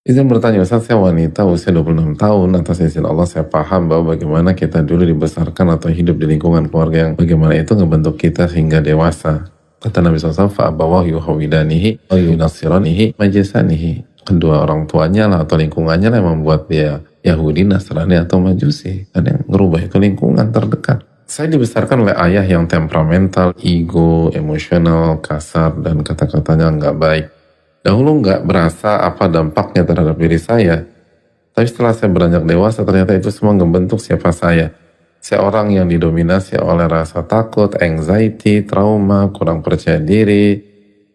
Izin bertanya Ustaz, saya wanita usia 26 tahun, atas izin Allah saya paham bahwa bagaimana kita dulu dibesarkan atau hidup di lingkungan keluarga yang bagaimana itu ngebentuk kita hingga dewasa. Kata Nabi SAW, fa'abawahu yuhawidanihi wa yunasiranihi majisanihi. Kedua orang tuanya lah atau lingkungannya lah yang membuat dia Yahudi, Nasrani atau Majusi. Dan yang ngerubah itu lingkungan terdekat. Saya dibesarkan oleh ayah yang temperamental, ego, emosional, kasar, dan kata-katanya nggak baik. Dahulu nggak berasa apa dampaknya terhadap diri saya, tapi setelah saya beranjak dewasa ternyata itu semua ngebentuk siapa saya. Saya orang yang didominasi oleh rasa takut, anxiety, trauma, kurang percaya diri,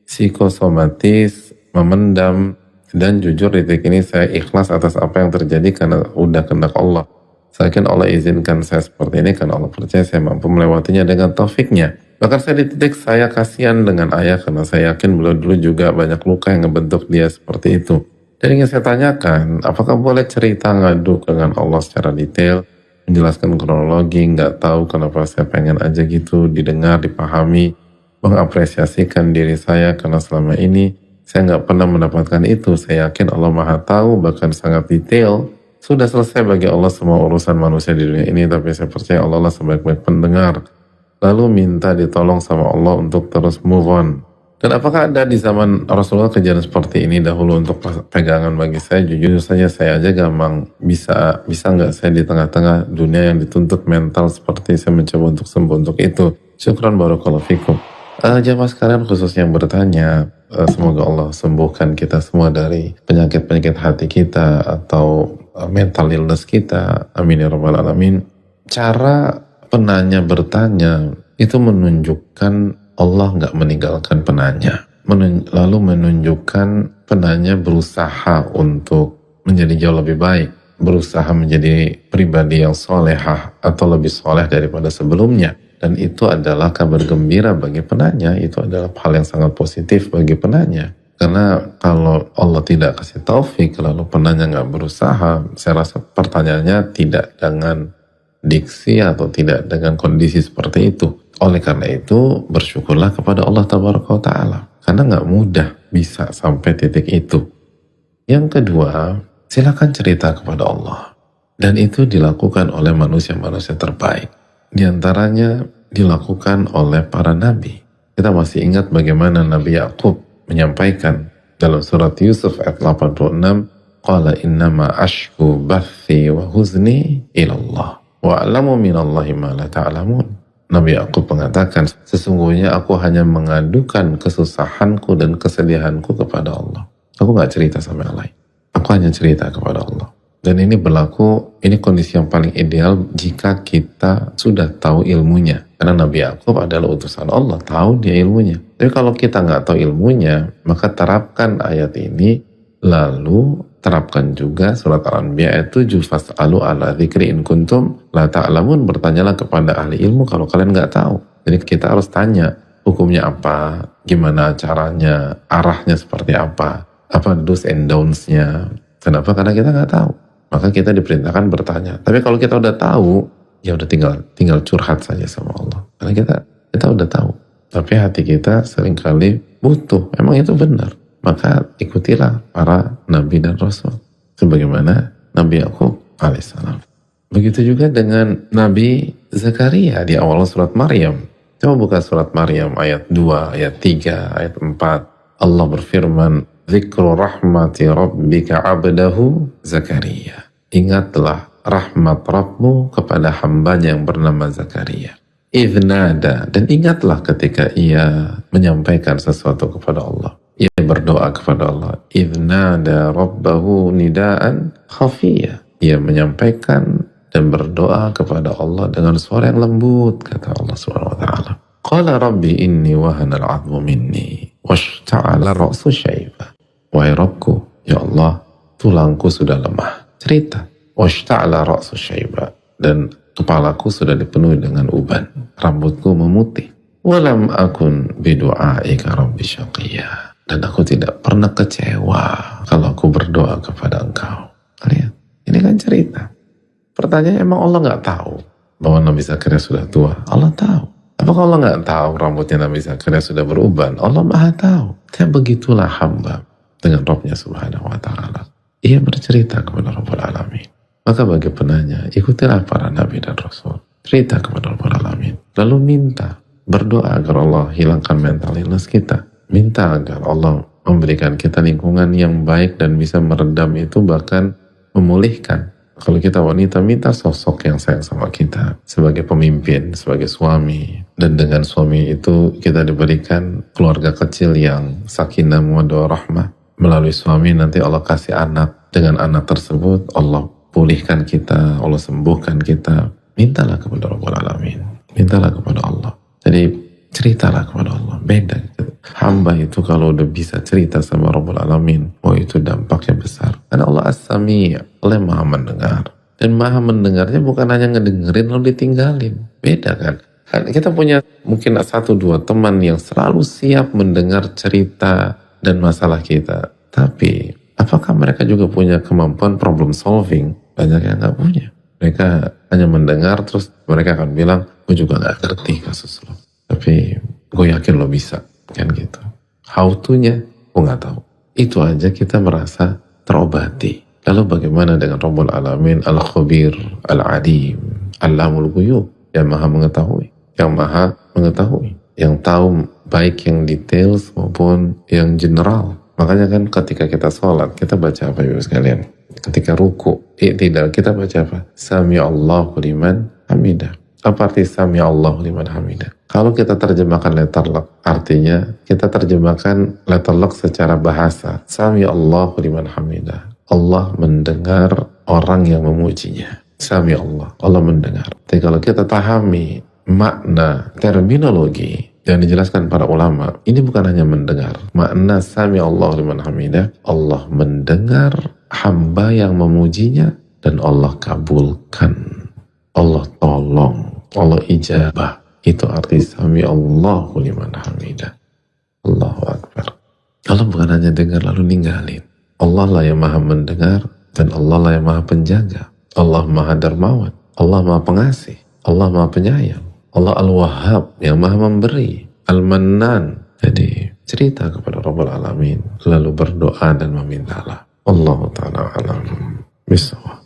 psikosomatis, memendam, dan jujur di titik ini saya ikhlas atas apa yang terjadi karena udah kehendak Allah. Saya yakin Allah izinkan saya seperti ini karena Allah percaya saya mampu melewatinya dengan taufiknya. Bahkan saya di titik saya kasihan dengan ayah karena saya yakin beliau dulu juga banyak luka yang ngebentuk dia seperti itu. Dan ingin saya tanyakan, apakah boleh cerita ngadu dengan Allah secara detail, menjelaskan kronologi, nggak tahu kenapa saya pengen aja gitu didengar, dipahami, mengapresiasikan diri saya karena selama ini saya nggak pernah mendapatkan itu. Saya yakin Allah Maha Tahu bahkan sangat detail. Sudah selesai bagi Allah semua urusan manusia di dunia ini, tapi saya percaya Allah lah sebaik-baik pendengar. Lalu minta ditolong sama Allah untuk terus move on. Dan apakah ada di zaman Rasulullah kejadian seperti ini dahulu untuk pegangan bagi saya? Jujur saja saya aja gampang bisa nggak saya di tengah-tengah dunia yang dituntut mental seperti saya mencoba untuk sembuh untuk itu. Syukran barakallahu fikum. Jamaah sekalian khususnya yang bertanya, semoga Allah sembuhkan kita semua dari penyakit-penyakit hati kita atau mental illness kita. Amin ya rabbal alamin. Cara penanya bertanya itu menunjukkan Allah nggak meninggalkan penanya, lalu menunjukkan penanya berusaha untuk menjadi jauh lebih baik, berusaha menjadi pribadi yang solehah atau lebih soleh daripada sebelumnya. Dan itu adalah kabar gembira bagi penanya, itu adalah hal yang sangat positif bagi penanya. Karena kalau Allah tidak kasih taufik lalu penanya nggak berusaha, saya rasa pertanyaannya tidak dengan diksi atau tidak dengan kondisi seperti itu. Oleh karena itu bersyukurlah kepada Allah Tabaraka wa Ta'ala, karena nggak mudah bisa sampai titik itu. Yang kedua, silakan cerita kepada Allah, dan itu dilakukan oleh manusia-manusia terbaik. Di antaranya dilakukan oleh para nabi. Kita masih ingat bagaimana Nabi Yakub menyampaikan dalam surat Yusuf ayat 86, qala innama ashku bathi wa huzni ilallah wa'alamu minallahi ma la ta'lamun. Nabi Yakub mengatakan, sesungguhnya aku hanya mengadukan kesusahanku dan kesedihanku kepada Allah. Aku gak cerita sama yang lain. Aku hanya cerita kepada Allah. Dan ini berlaku, ini kondisi yang paling ideal jika kita sudah tahu ilmunya. Karena Nabi Yakub adalah utusan Allah, tahu dia ilmunya. Tapi kalau kita gak tahu ilmunya, maka terapkan ayat ini, lalu terapkan juga surat Al-Anbiya ayat 7, fas'alu ala dzikri in kuntum la ta'lamun, bertanyalah kepada ahli ilmu kalau kalian nggak tahu. Jadi kita harus tanya hukumnya apa, gimana caranya, arahnya seperti apa do's and don'ts-nya. Kenapa? Karena kita nggak tahu. Maka kita diperintahkan bertanya. Tapi kalau kita udah tahu, ya udah tinggal curhat saja sama Allah. Karena kita udah tahu. Tapi hati kita seringkali butuh. Emang itu benar. Maka ikutilah para nabi dan rasul sebagaimana Nabi Yakub alaihissalam. Begitu juga dengan Nabi Zakaria di awal surat Maryam. Coba buka surat Maryam ayat 2, ayat 3, ayat 4. Allah berfirman, "Dzikru rahmati rabbika 'abdahu Zakaria." Ingatlah rahmat Rabbmu kepada hambanya yang bernama Zakaria. Idznada, dan ingatlah ketika ia menyampaikan sesuatu kepada Allah. Ia berdoa kepada Allah. Idznada rabbahu nidaan khafiyya. Ia menyampaikan dan berdoa kepada Allah dengan suara yang lembut, kata Allah Subhanahu wa taala. Qala rabbi inni wahana al-'azmu minni washta'ala ra'su syaiba. Wahai Rabbku, ya Allah, tulangku sudah lemah. Cerita. Washta'ala ra'su syaiba, dan kepalaku sudah dipenuhi dengan uban. Rambutku memutih. Walam akun bidu'aika rabbi syaqiyya. Dan aku tidak pernah kecewa kalau aku berdoa kepada engkau. Lihat, ini kan cerita. Pertanyaannya, emang Allah nggak tahu bahwa Nabi Zakaria sudah tua? Allah tahu. Apakah Allah nggak tahu rambutnya Nabi Zakaria sudah beruban? Allah Maha tahu. Dan begitulah hamba dengan Rabbnya Subhanahu wa Ta'ala. Ia bercerita kepada Rabbul Alamin. Maka bagi penanya, ikutilah para nabi dan rasul. Cerita kepada Rabbul Alamin. Lalu minta, berdoa agar Allah hilangkan mental illness kita. Minta agar Allah memberikan kita lingkungan yang baik dan bisa meredam itu, bahkan memulihkan. Kalau kita wanita, minta sosok yang sayang sama kita sebagai pemimpin, sebagai suami. Dan dengan suami itu kita diberikan keluarga kecil yang sakinah mawaddah rahmah. Melalui suami nanti Allah kasih anak. Dengan anak tersebut Allah pulihkan kita, Allah sembuhkan kita. Mintalah kepada Rabbul Alamin. Mintalah kepada Allah. Jadi ceritalah kepada Allah. Beda gitu. Hamba itu kalau udah bisa cerita sama Rabbul Alamin, oh itu dampaknya besar. Karena Allah As-Sami', Allah yang maha mendengar. Dan maha mendengarnya bukan hanya ngedengerin lalu ditinggalin. Beda kan? Kita punya mungkin 1-2 teman yang selalu siap mendengar cerita dan masalah kita. Tapi apakah mereka juga punya kemampuan problem solving? Banyak yang gak punya. Mereka hanya mendengar, terus mereka akan bilang, gue juga gak ngerti kasus lo. Tapi gue yakin lo bisa. Kan gitu. How to-nya, gue gak tahu. Itu aja kita merasa terobati. Lalu bagaimana dengan Rabbul Alamin, Al-Khabir, Al-Adim, Al-Lamul Ghuyub, yang maha mengetahui, yang tahu baik yang details maupun yang general. Makanya kan ketika kita sholat, kita baca apa ibu sekalian? Ketika ruku, tidak, kita baca apa? Sami Allahu liman hamidah. Apa arti Sami Allahu liman hamidah? Kalau kita terjemahkan letterlock, artinya kita terjemahkan letterlock secara bahasa. Sami Allahu liman hamidah. Allah mendengar orang yang memujinya. Sami Allah, Allah mendengar. Tapi kalau kita pahami makna terminologi yang dijelaskan para ulama, ini bukan hanya mendengar. Makna Sami Allah liman hamidah, Allah mendengar hamba yang memujinya dan Allah kabulkan. Allah tolong, Allah ijabah. Itu arti Sami Allahu liman hamidah. Allahu Akbar. Allah bukan hanya dengar lalu ninggalin. Allah lah yang maha mendengar dan Allah lah yang maha penjaga. Allah maha dermawan, Allah maha pengasih, Allah maha penyayang, Allah Al-Wahhab yang maha memberi, Al-Mannan. Jadi cerita kepada Rabbul Alamin, lalu berdoa dan memintalah. Allah Ta'ala alam bisawab.